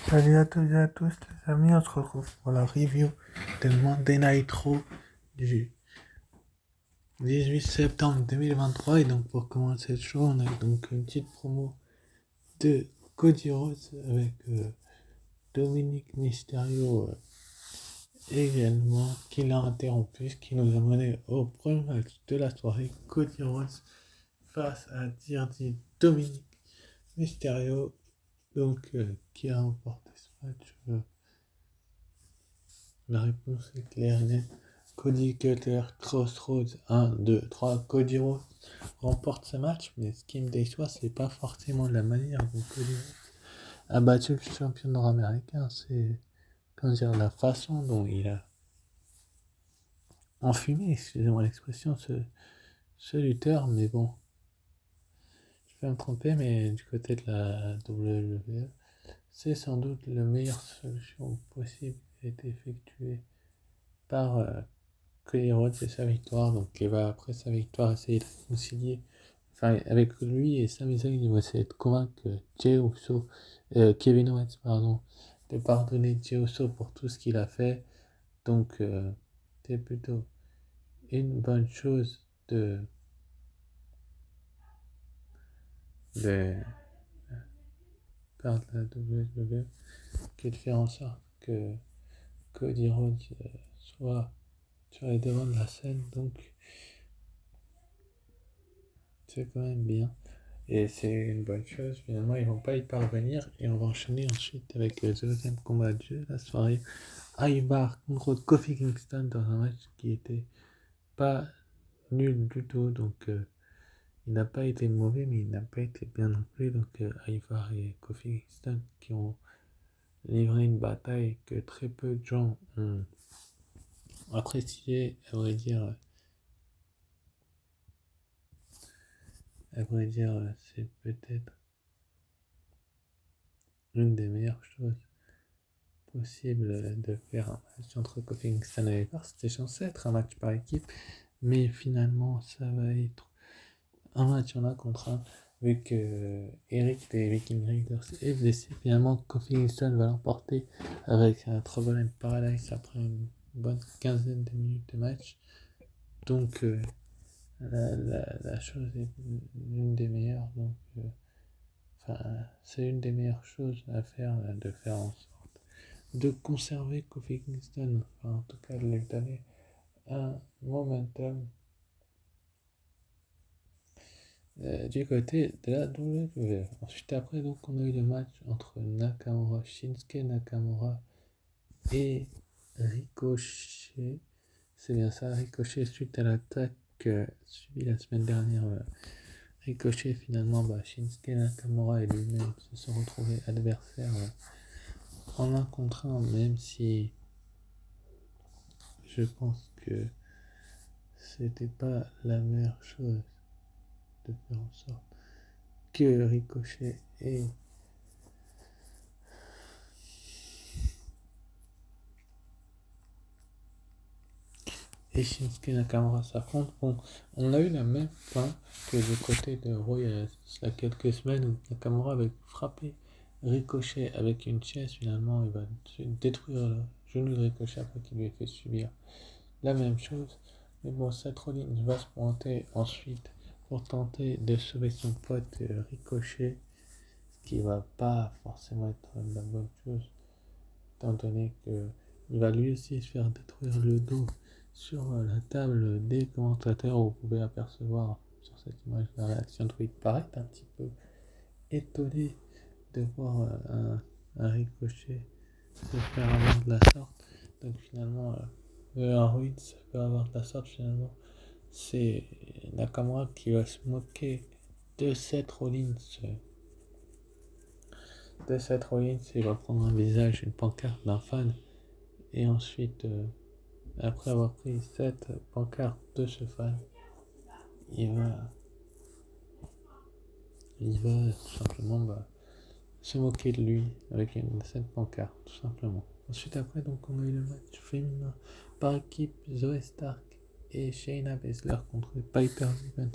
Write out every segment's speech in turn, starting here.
Salut à tous et à tous les amis, on se retrouve pour la review de Monday Night Raw du 18 septembre 2023. Et donc pour commencer le show, on a donc une petite promo de Cody Rhodes avec Dominic Mysterio également qui l'a interrompu, ce qui nous a mené au premier match de la soirée. Cody Rhodes face à Dirty Dominic Mysterio, donc qui a remporté ce match. La réponse est claire et nette. Cody Cutter, Crossroads 1, 2, 3. Cody Rhodes remporte ce match, mais ce qui me déçoit, c'est pas forcément la manière dont Cody Rhodes a battu le champion nord-américain, c'est la façon dont il a enfumé, excusez-moi l'expression, ce lutteur, mais bon, je peux me tromper, mais du côté de la WWE, c'est sans doute la meilleure solution possible qui a été effectuée par Cody Rhodes et sa victoire. Donc il va après sa victoire essayer de réconcilier, enfin avec lui et Sami Zayn, il va essayer de convaincre Kevin Owens de pardonner Jey Uso pour tout ce qu'il a fait. Donc c'est plutôt une bonne chose de part de la WWE que de faire en sorte que Cody Rhodes soit sur les devants de la scène. Donc c'est quand même bien. Et c'est une bonne chose, finalement, ils vont pas y parvenir. Et on va enchaîner ensuite avec le deuxième combat de jeu, la soirée. Ivar contre Kofi Kingston dans un match qui était pas nul du tout. Donc, il n'a pas été mauvais, mais il n'a pas été bien non plus. Donc, Ivar et Kofi Kingston qui ont livré une bataille que très peu de gens ont appréciée, à vrai dire, c'est peut-être une des meilleures choses possible de faire un match entre Kofi Kingston et Ivar. C'était censé être un match par équipe, mais finalement ça va être un match en un contre un, vu que Eric des Viking Raiders est blessé. Finalement, Kofi Kingston va l'emporter avec un Trouble in Paradise après une bonne quinzaine de minutes de match. Donc la chose est l'une des meilleures. Donc c'est une des meilleures choses à faire, de faire en sorte de conserver Kofi Kingston, enfin, en tout cas de lui donner un momentum du côté de la WWE. Ensuite, après, donc, on a eu le match entre Nakamura, Shinsuke Nakamura et Ricochet. C'est bien ça, Ricochet, suite à l'attaque subie la semaine dernière. Ricochet, finalement, Shinsuke Nakamura et lui-même se sont retrouvés adversaires en un contre un, même si je pense que c'était pas la meilleure chose de faire en sorte que Ricochet et Shinsuke Nakamura s'affrontent. Bon, on a eu la même fin que du côté de Raw il y a quelques semaines où Nakamura avait frappé Ricochet avec une chaise. Finalement, il va détruire le genou de Ricochet après qu'il lui ait fait subir la même chose. Mais bon, Seth Rollins va se pointer ensuite pour tenter de sauver son pote Ricochet, ce qui va pas forcément être la bonne chose, étant donné qu'il va lui aussi se faire détruire le dos sur la table des commentateurs. Vous pouvez apercevoir sur cette image la réaction de Tweet paraît un petit peu étonné de voir un Ricochet se faire avoir de la sorte. Donc finalement, un ruine se fait avoir de la sorte. Finalement, c'est Nakamura qui va se moquer de Seth Rollins. Il va prendre un visage, une pancarte d'un fan. Et ensuite, après avoir pris cette pancarte de ce fan, il va, tout simplement se moquer de lui avec cette pancarte, tout simplement. Ensuite, après, donc, on a eu le match féminin par équipe, Zoe Stark et Shayna Baszler contre Piper Niven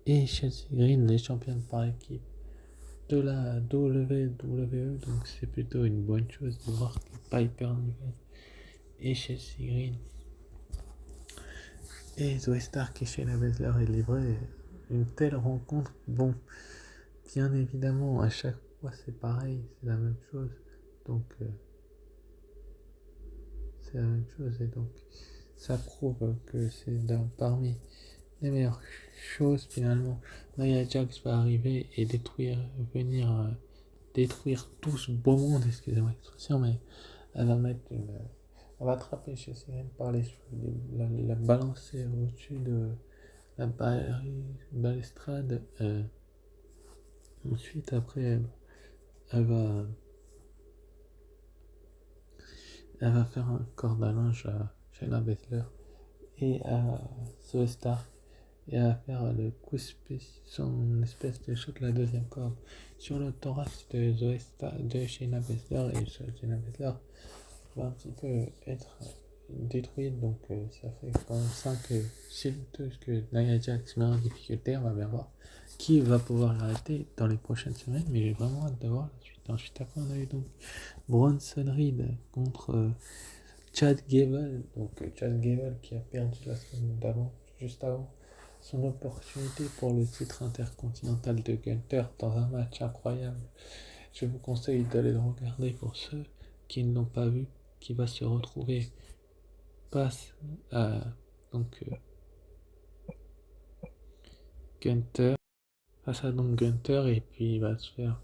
et Chelsea Green, les championnes par équipe de la WWE, donc c'est plutôt une bonne chose de voir que Piper Niven et Chelsea Green et Zoe Stark et Shayna Baszler est livré une telle rencontre. Bon, bien évidemment, à chaque fois c'est pareil, c'est la même chose. Donc, c'est la même chose et donc ça prouve que c'est parmi les meilleures choses finalement. Nia Jax va arriver et venir détruire tout ce beau monde, excusez-moi l'expression, mais elle va elle va attraper chez Sirène par les cheveux, la balancer au-dessus de la balustrade. Ensuite, après, elle va, elle va faire un corde à linge à Shayna Baszler et à Zoe Stark et à faire le coup son espèce de shot, la deuxième corde, sur le thorax de de Shayna Baszler, et Shayna Baszler va un petit peu être détruite, donc ça fait quand même 5 lutteuses que Nia Jax met en difficulté. On va bien voir qui va pouvoir l'arrêter dans les prochaines semaines, mais j'ai vraiment hâte de voir la suite. Ensuite, après, on a eu donc Bronson Reed contre Chad Gable, donc Chad Gable qui a perdu la semaine d'avant, juste avant, son opportunité pour le titre intercontinental de Gunther dans un match incroyable. Je vous conseille d'aller le regarder pour ceux qui ne l'ont pas vu, qui va se retrouver face à donc Gunther, et puis il va se faire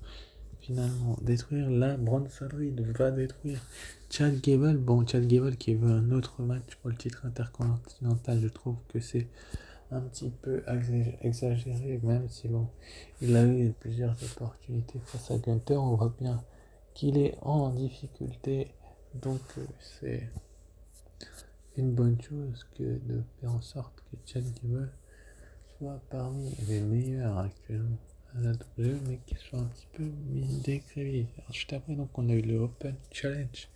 finalement détruire. Là, Bronson Reed va détruire Chad Gable. Bon, Chad Gable qui veut un autre match pour le titre intercontinental, je trouve que c'est un petit peu exagéré, même si bon, il a eu plusieurs opportunités face à Gunther. On voit bien qu'il est en difficulté, donc c'est une bonne chose que de faire en sorte que Chad Gable soit parmi les meilleurs actuellement à la WWE, mais qu'il soit un petit peu mis décrédibilisé. Ensuite, après, donc, on a eu le Open Challenge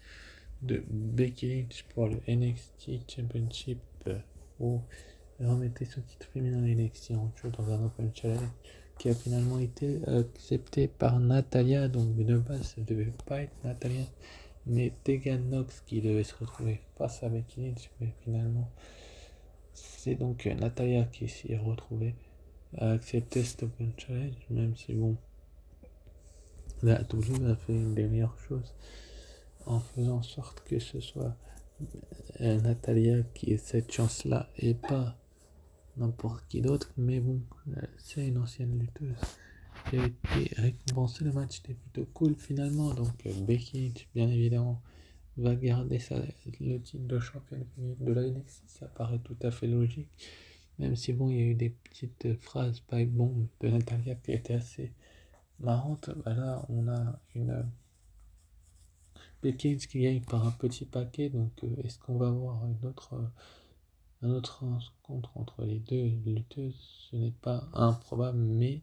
de Becky Lynch pour le NXT Championship, où elle remettait son titre féminin NXT en jeu dans un Open Challenge qui a finalement été accepté par Natalia. Donc de base ça devait pas être Natalia mais Tegan Nox qui devait se retrouver face à Becky Lynch, mais finalement c'est donc Natalia qui s'y est retrouvée à accepter cet Open Challenge, même si bon, la WWE a fait une des meilleures choses en faisant en sorte que ce soit Natalia qui ait cette chance là et pas n'importe qui d'autre, mais bon, c'est une ancienne lutteuse qui a été récompensée. Le match était plutôt cool finalement, donc Becky Lynch, bien évidemment, va garder le titre de championne de la NXT, ça paraît tout à fait logique, même si bon, il y a eu des petites phrases pipe bomb de Natalia qui étaient assez marrantes. Bah là, on a une Becky Lynch qui gagne par un petit paquet, donc est-ce qu'on va avoir un autre rencontre entre les deux lutteuses? Ce n'est pas improbable, mais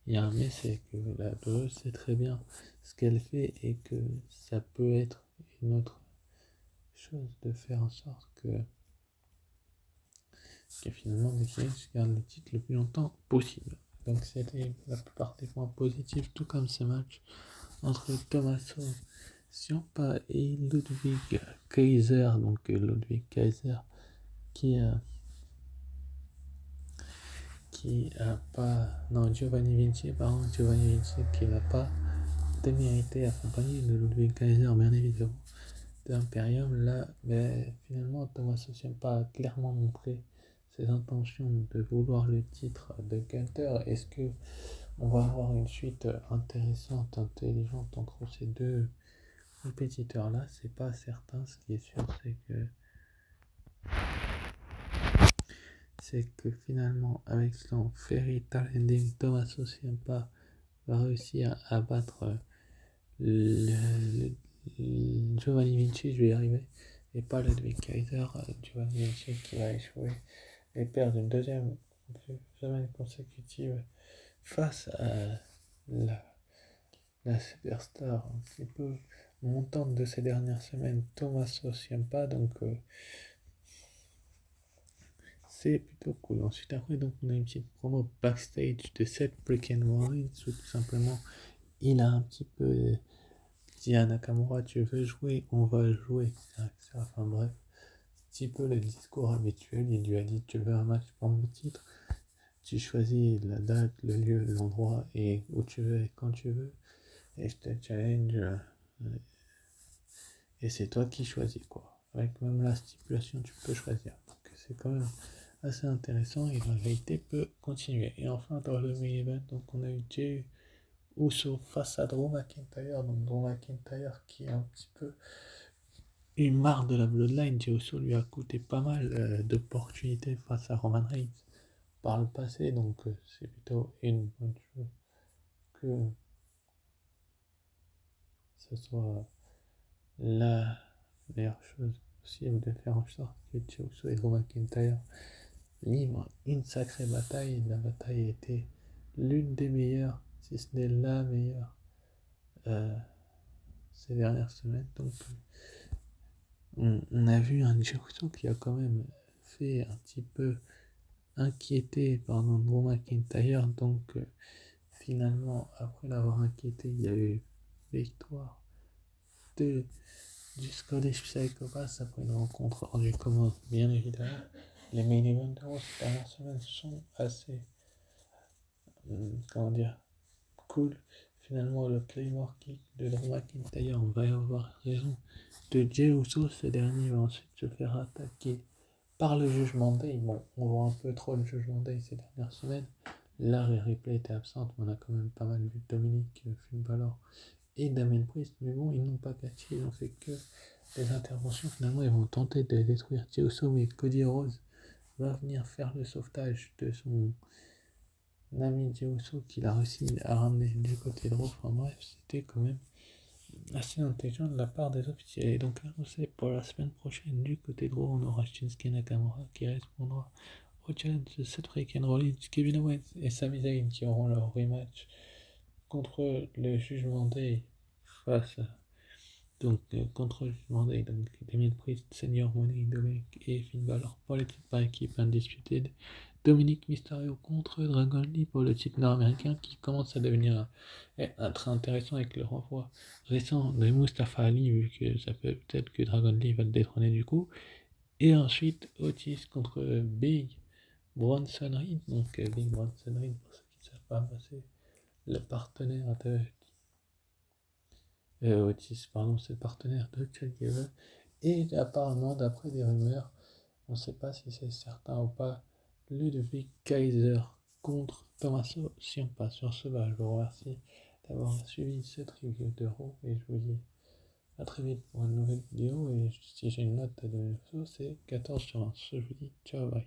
il y a un mais, c'est que la WWE sait très bien ce qu'elle fait et que ça peut être une autre chose de faire en sorte que finalement Becky Lynch garde le titre le plus longtemps possible. Donc c'était la plupart des points positifs, tout comme ce match entre Tommaso Ciampa et Ludwig Kaiser. Donc Ludwig Kaiser qui a pas, non, Giovanni Vinci, pardon, Giovanni Vinci qui n'a pas démérité accompagné de Ludwig Kaiser, bien évidemment, d'Imperium. Là, mais finalement, Tommaso Ciampa a clairement montré ses intentions de vouloir le titre de Gunther. Est-ce que on va avoir une suite intéressante, intelligente entre ces deux compétiteurs là? C'est pas certain. Ce qui est sûr, c'est que finalement, avec son Fairy Talenting, Tommaso Ciampa va réussir à battre Giovanni Vinci, je vais y arriver, et pas Ludwig Kaiser. Giovanni Vinci qui va échouer et perdre une deuxième semaine consécutive face à la, la superstar un petit peu montante de ces dernières semaines, Tommaso Ciampa. Donc c'est plutôt cool. Ensuite, après, donc, on a une petite promo backstage de Seth Freaking Rollins où tout simplement il a un petit peu dit à Nakamura, tu veux jouer, on va jouer, etc., etc. Enfin bref, un petit peu le discours habituel. Il lui a dit, tu veux un match pour mon titre, tu choisis la date, le lieu, l'endroit et où tu veux et quand tu veux, et je te challenge, et c'est toi qui choisis, quoi. Avec même la stipulation, tu peux choisir. Donc c'est quand même assez intéressant et la vérité peut continuer. Et enfin, dans le main event, donc on a eu Jey Uso face à Drew McIntyre. Donc Drew McIntyre qui est un petit peu une marre de la Bloodline. Jey Uso lui a coûté pas mal d'opportunités face à Roman Reigns par le passé. Donc c'est plutôt une bonne chose que ce soit la meilleure chose possible de faire en sorte que Jey Uso et Drew McIntyre livrent une sacrée bataille. La bataille était l'une des meilleures, si ce n'est la meilleure, ces dernières semaines. Donc on a vu un Jey Uso qui a quand même fait un petit peu inquiéter par Drew McIntyre. Donc finalement, après l'avoir inquiété, il y a eu victoire de du Scottish Psychopath après une rencontre hors du commun, bien évidemment. Les main events de ces dernières semaines sont assez, comment dire, cool. Finalement, le Claymore Kick de Drew McIntyre, on va y avoir raison de Jey Uso. Ce dernier va ensuite se faire attaquer par le Judgment Day. Bon, on voit un peu trop le Judgment Day ces dernières semaines. Là, les replays étaient absentes, mais on a quand même pas mal vu Dominique, Finn Balor et Damien Priest. Mais bon, ils n'ont pas catché, ils n'ont fait que des interventions. Finalement, ils vont tenter de détruire Jey Uso, mais Cody Rhodes va venir faire le sauvetage de son ami Jey Uso qu'il a réussi à ramener du côté droit. Enfin bref, c'était quand même assez intelligent de la part des officiels. Et donc annoncé pour la semaine prochaine du côté droit, on aura Shinsuke Nakamura qui répondra au challenge de Seth Freaking Rollins, Kevin Owens et Sami Zayn qui auront leur rematch contre le Judgment Day face à contre le Judgment Day, donc Damien Priest, Senior Money, Dominic et Finn Balor pour les titres par équipe Undisputed. Dominic Mysterio contre Dragon Lee pour le titre nord-américain qui commence à devenir très intéressant avec le renvoi récent de Mustafa Ali, vu que ça peut peut-être que Dragon Lee va le détrôner du coup. Et ensuite Otis contre Big Bronson Reed, donc Big Bronson Reed, pour ceux qui ne savent pas, c'est le partenaire de Otis, pardon, c'est le partenaire de Chad Gable. Et apparemment, d'après des rumeurs, on ne sait pas si c'est certain ou pas, Ludwig Kaiser contre Tommaso Ciampa. Sur ce, je vous remercie d'avoir suivi cette review de Raw et je vous dis à très vite pour une nouvelle vidéo. Et si j'ai une note à donner, c'est 14/20. Je vous dis ciao, bye.